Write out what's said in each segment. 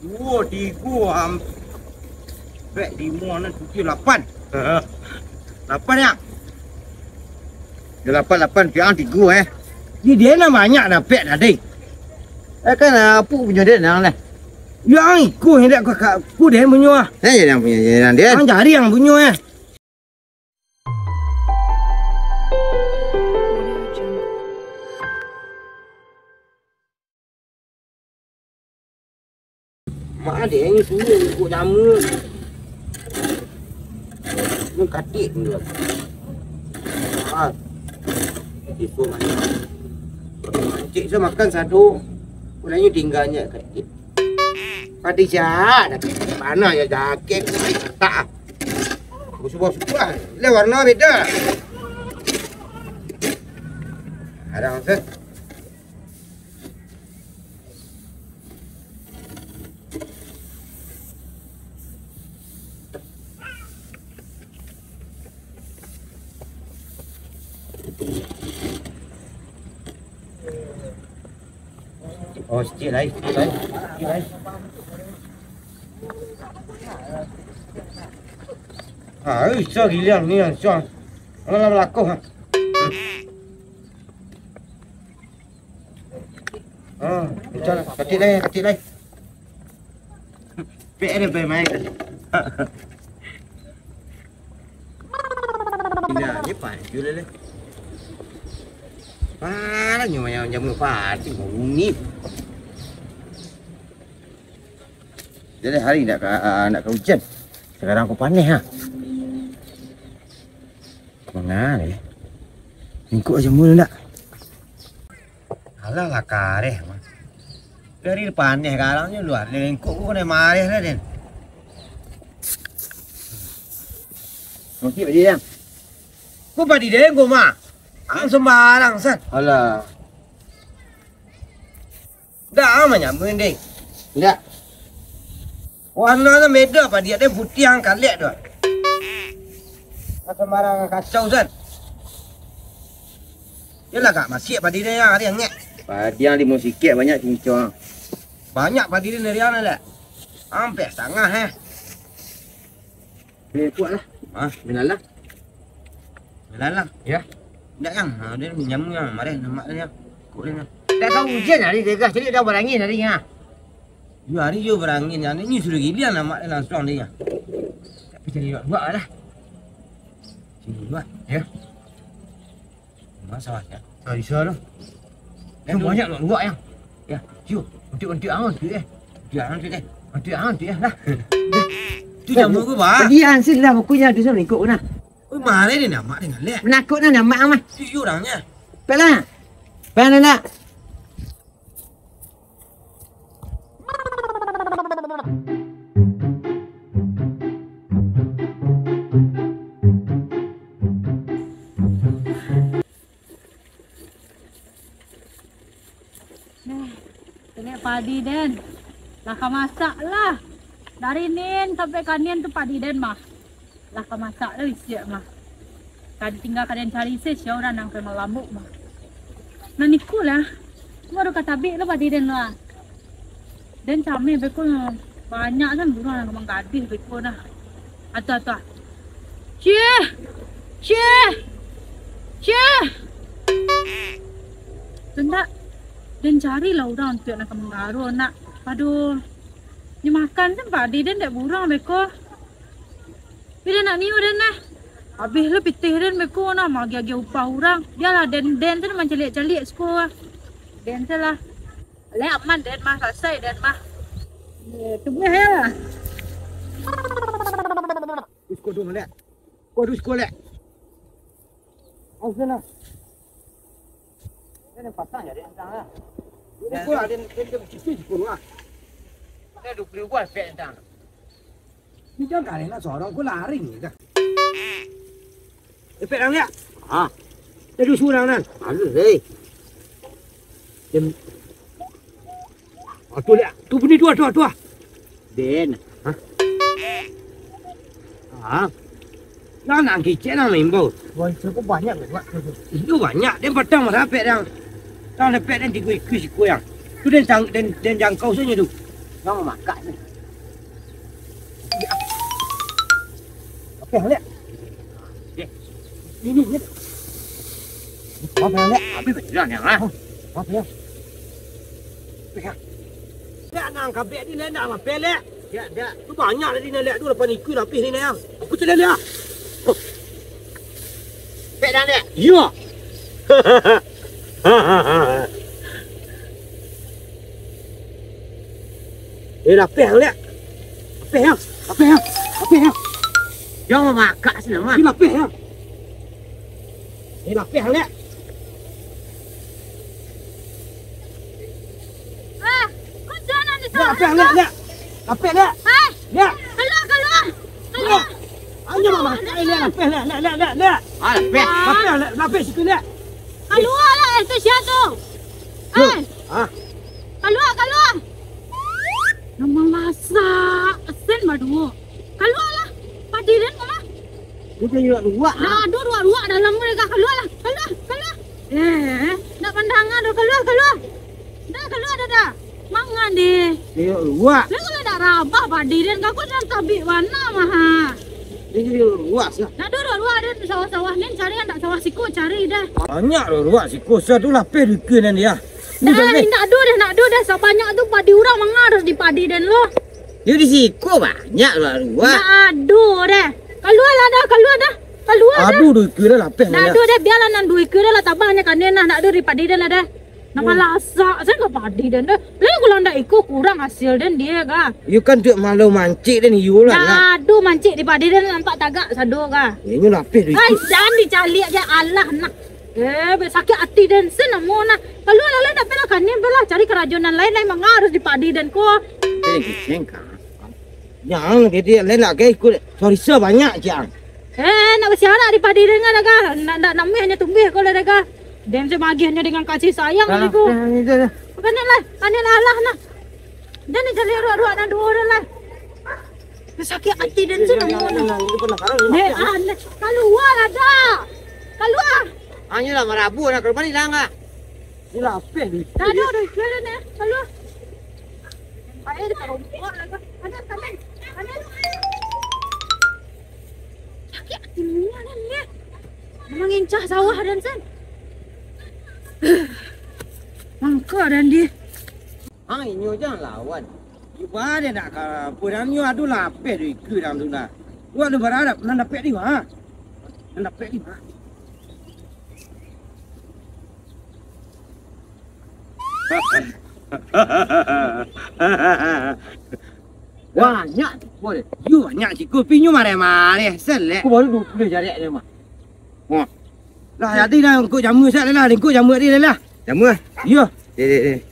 Dua, tiga, sampai 5, 6, 7, 8. 8 ya? Dia 8, piang 3 Ni dia nak banyak dapat tadi. Kan apa punya dia nang lah. Yang ikut hendak aku dia punya. Yang punya yang dia. Ang cari yang punya Mak dia yang suruh ikut nama. Ni katik dia. Itu mana? Cik saya makan satu. Kulanya tinggalnya katik. Katik siapa? Mana ya jaket? Tak. Subuh-subuh. Ini warna beda. Ada apa? Oh, sikit lagi. Iso gilian ni yang siang. Orang berlaku ha. Macam katik lagi. Pek dia pergi main. Ini apa? Jual le. Mana nyawa yang jamu pati bunyi. Jadi hari nak ke hujan. Sekarang aku panas ha. Mana ni? Ingkuk aja mula nak. Alah lah kareh. Dari depan ni kalangnya luar. Ingkuk aku kena marah lah den. Okey pak dia. Kau padi den kau mah. Ang sembarang san. Alah. Dah amanya mending. Tidak. Warna beda apa dia putih yang kalian tu. Sembarang kacau san. Yalah kak masih padi dia yang ada yang ngek. Padi yang limu sikit banyak cincang. Banyak padi dia dari mana lah? Sampai setengah Kuatlah. Benalah. Benalah. Ya. Tak yang, dia minyak yang marah nama dia. Kok dia. Dah kau hujan hari degas jadi dah berangin hari ha. Ya hari yo berangin yang ini sudah gilian nama dia langsung dia. Tapi jadi buat lah. Sini buat ya. Masalah ya. Kau iso tu. Dan banyak luak yang. Ya, cium. Untuk angon tu eh. Jangan tu deh. Untuk angon tu ya lah. Tu jamu ke ba? Padian sila bukunya tu sama ikut nah. Oi mare dia nama dengan lek. Menakut nah nama mah. Cium orangnya. Pelah. Pelah nak. Ini padi den. Lah ka masak lah. Dari nin sampai kanian tu padi den mah. Lah ka masak lah siap mah. Kan tinggal kalian cari sih orang nang ke melambuk mah. Nah niku lah. Baru kata bik lah padi den lah. Den kami bekul banyak kan burung nang kemang gadis bekul nah. Atu. Cie. Tenda. Dan cari lah orang untuk nak mengaruh nak. Aduh. Ni makan kan padi dan tak burung beko. Bila nak niu dan nah. Habis lu pitih dan beko nah magi-agi upah orang. Dia lah den tu macam calik-calik sekolah. Den tu lah. Lek aman den mah selesai den mah. Tu boleh ya. Usko tu lek. Kau tu sekolah lek. Asal Dia pasang jadi entang lah. Dia pula dia cuci pun lah. Dia 20 buat pek entang. Ni jangan kali nak seorang aku lari ni dah. Pek orang ya? Dia dulu surang nan. Aduh deh. Tu lihat. Tu bunyi dua. Den. Nak kicik nak membau. Wah, cukup banyak buat. Itu banyak. Dia petang masa pek yang. Kalau pek dan digui kuis yang. Tu dan jangkau saja tu. Yang makan ni. Apa yang lihat? Ini. Apa yang lihat? Habis berjalan yang lah. Apa yang? Lihat nang kabel ni nak apa pelek? Ya, dah. Tu banyak dah ni lihat tu lepas ni ku lapis ni yang. Aku celah lihat. Pek dah dek. Ya. Lapis yang lihat. Apa yang? Yang makan sini mah. Ini lapis yang. Ini lapis yang lihat. Kau jangan ni Lihat apa yang lihat. Lapis lihat. Lihat. Keluar. Hanya mama. Lihat lapis lihat. Ah, pek. Lapis sikit lihat. Keluar lah itu siapa tu? Keluar. Nama masak. Sen badu. Keluarlah. Padiren mama. Dia juga luak. Dah dua dalam mereka. Keluar. Nak pandangan dah keluar. Dah. Mangan deh. Dia luak. Dia kalau dah rabah padiren kau dah tabik mana maha. Dia juga luak sah. Nak dua ada sawah-sawah ni cari kan tak sawah siku cari dah. Banyak luak si kosa tu lapis dikenan dia. Nak do dah sebanyak tu padi orang mengarus di padi dan lo. Dia di siku banyak luak. Nak ado dah. Keluar dah. Aduh dikenan lapis Nak dia. ado dah biarlah nan duit ke dah tabahnya kan dia nak do di padi dan ada. Nama lasak saya ke padi dan dah. Lalu kalau ndak ikut kurang hasil dan dia ga. You kan tu malu mancik dan you lah. Nak ado mancik di padi dan nampak tagak sado ga. Ini lapis dikenan. Hai jangan dicari aja Allah nak. Sakit hati dan senamo na. Kalau lain dah pernah kan ni bela cari kerajunan lain mengarus di padi dan ko. Dia kisah kan. Yang dia lain lagi ikut. Sorry banyak jang. Nak bersiarak di padi dengan naga. Nak namanya hanya tumbih ko lega. Dem se bagiannya dengan kasih sayang aku. Kanan Allah nak. Dan ni cari ruak-ruak dan dua orang lah. Sakit hati dan senamo na. Keluar ada. Keluar. Hanya lah merabu nak keluar ni dah enggak. Ini lapis ni. Dah jalan ya. Keluar. Air di perempuan lagi. Kanan. Sakit hati ni dia. Mengincah sawah dan sen. Mangka dan dia. Ini jangan lawan. Iba dia nak apa dan you adu lapis dikenan tu lah. You ada berharap nak dapat di mana? Nak dapat di mana? Banyak boleh. You banyak cikgu pinyu mare selek. Aku baru dulu cari dia mah. Lah jadi dah ikut jamu sat lah, ikut jamu dia lah. Jamu ah. Ya. Dek.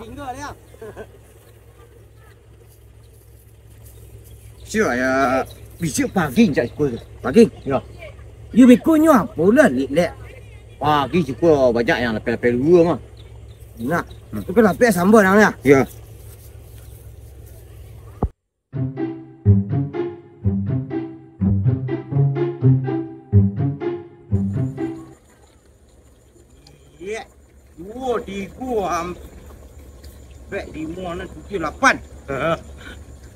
Tinggal dia. Siapa ya? Bisa pagi cak sekolah. Pagi. Ya. You bikunyo apa lah lek. Pagi sekolah banyak yang lapis-lapis dua mah. Nak. Tu kan lapis sambal dah ya. Ya. Dua, tiga, sampai 5, 6, 7, 8.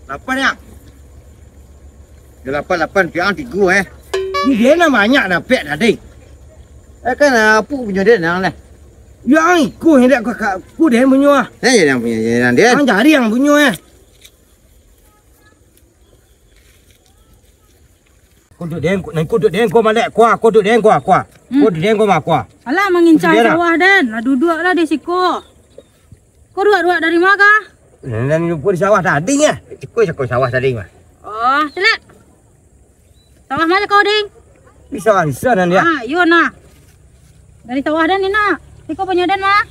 8 ya? 8 piang 3 Ni dia nak banyak dah pek dah ding. Kan apa punya dia nang lah. Yang ikut hendak ku dia punya ah. Saya yang punya jalan dia. Ang cari yang punya Kuduk dia kau malek kuah, kuduk dia kuah. Kuduk dia kau mak kuah. Alah mengincah Dia dah. sawah dan. Duduk lah di siku. Kau ruak dari mana? Dan jumpa di sawah tadi ya. Cukup sawah tadi mah. Oh, selek. Sawah mana kau ding? Di sawah di sana dia. Yo nak. Dari sawah dan ni nak. Siku punya dan mah.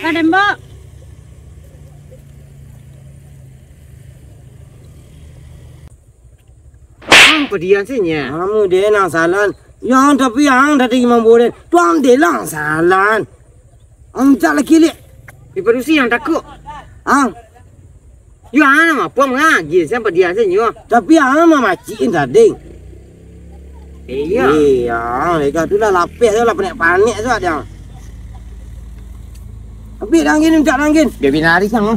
Ada mbak. Pedian sini. Kamu dia nang salan. Yang tapi yang tadi imam boleh. Tuang dia lang salan. Ang tak lagi lek. Iparusi yang takut. Ang. You ana mah pom ngaji sampai pedian sini yo. Tapi ang mama cik tadi. Iya. Yang lega tu lah lapis tu lah panik-panik tu dia. Ambil angin minta angin. Biar binari sang.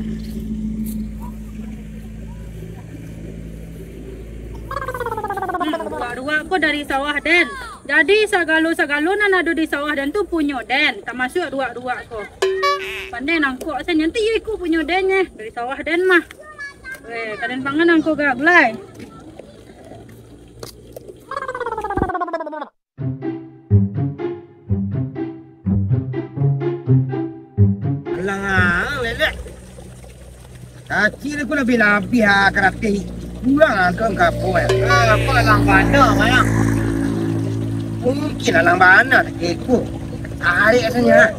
Dua ko dari sawah Den. Jadi sagalo nan ada di sawah Den tu punya Den. Termasuk dua ko. Pandai nangkuk saya nanti iku punya dennya dari sawah Den mah. Kalian pangan nangkuk gak belai. Alang lelek. Kaki ni pun lebih ha kerapih. Pulang ke kampung. Apa lang bana mayang? Mungkin alang mana tak ikut. Tarik katanya.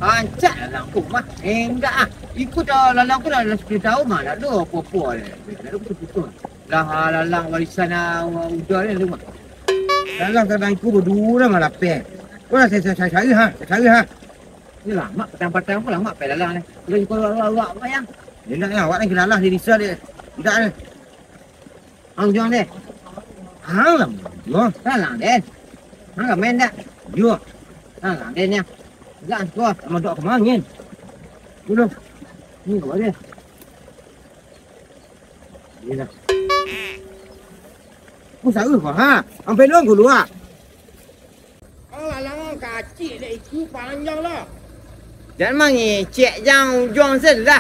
Ancak lang ko mah. Enggak ah. Ikut dah lalang ko dah 10 tahun mah dah ada apa-apa ni. Dah betul-betul. Lah lalang warisan udah ni rumah. Dalam kadang ikut berdua malah pek. Kau dah saya cari ha. Ni lama petang-petang pun lama pe lalang ni. Boleh kau lawak mayang. Dia nak awak ni kelalah di desa dia. Tidak ni. Ang juang deh. Hang lah. Yo. Lalang Den. Hang kat main dah. Yo. Lalang Den nya. Jangan kau. Sama dok kemangin. Dulu. Ni kau dia. Ni lah. Kau sahu kau ha. Sampai dong kau luar. Alang kacik dah ikut panjang lah. Jangan mangi cek jang juang sen lah.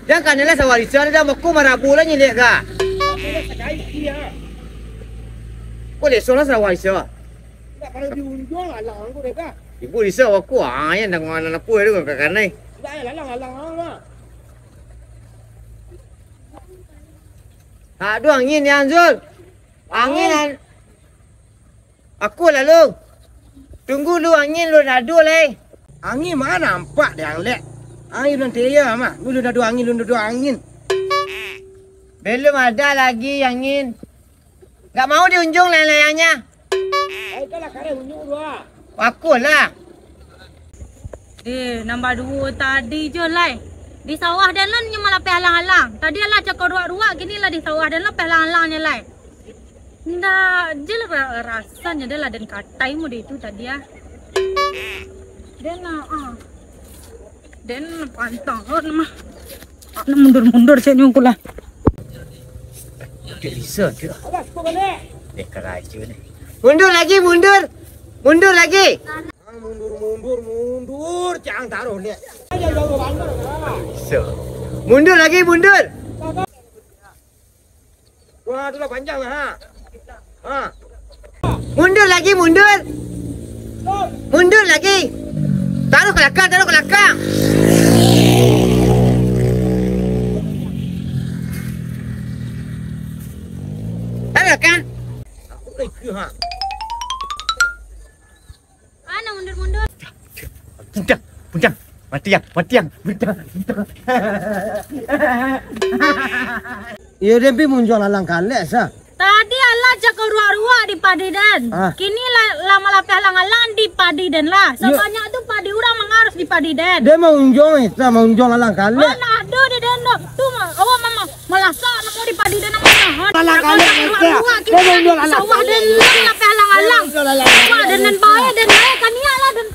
Jangan kan lah sawari sana dah maku marabu lah ni dek ka. Kau le solah sawari sana. Tak kalau di ujung alang kau dek. Ibu di sana aku yang dah ngana nak puai tu kan ni. Tak alang lah. Ha dua angin yang Zul. Angin aku lalu. Tunggu lu angin lu dah dua leh. Angin mana nampak dia yang lek. Angin dan teya mah. Lu dah dua angin. Belum ada lagi angin. Tak mau diunjung layang-layangnya. Itulah kare unjuk dua. Aku lah. Nombor 2 tadi je lai. Di sawah Dan lah ni malah halang-halang. Tadi lah cakap ruak-ruak, kini lah di sawah Dan lah halang-halangnya lai. Nda je lah rasanya dia lah Dan katai mu dia itu tadi ya. Dan Dan pantang mah. Ana mundur-mundur saya ni lah. Dia lisa tu. Kerai je ni. Mundur lagi. Mundur lagi. Mundur. Jangan taruh ni. So. Mundur lagi. Wah, tu lah panjang lah ha. Mundur lagi. Mundur lagi. Taruh ke belakang. Taruh kan? Aku ikut ha. Ana mundur-mundur. Puncang. Matiang. Ya rempi muncul alang kalek sah. Tadi Allah cakap ruak-ruak di padi Dan. Kini lama halang-halang di padi Dan lah. Sebanyak tu padi orang mengarus di padi Dan. Dia mau unjung alang kalek. Mana ada di Dan tu awak mama melasak nak mau di padi Dan mana. Alang kalek ruak-ruak kita sawah Dan lama halang-halang. Wah Dan baik kan ni lah Dan.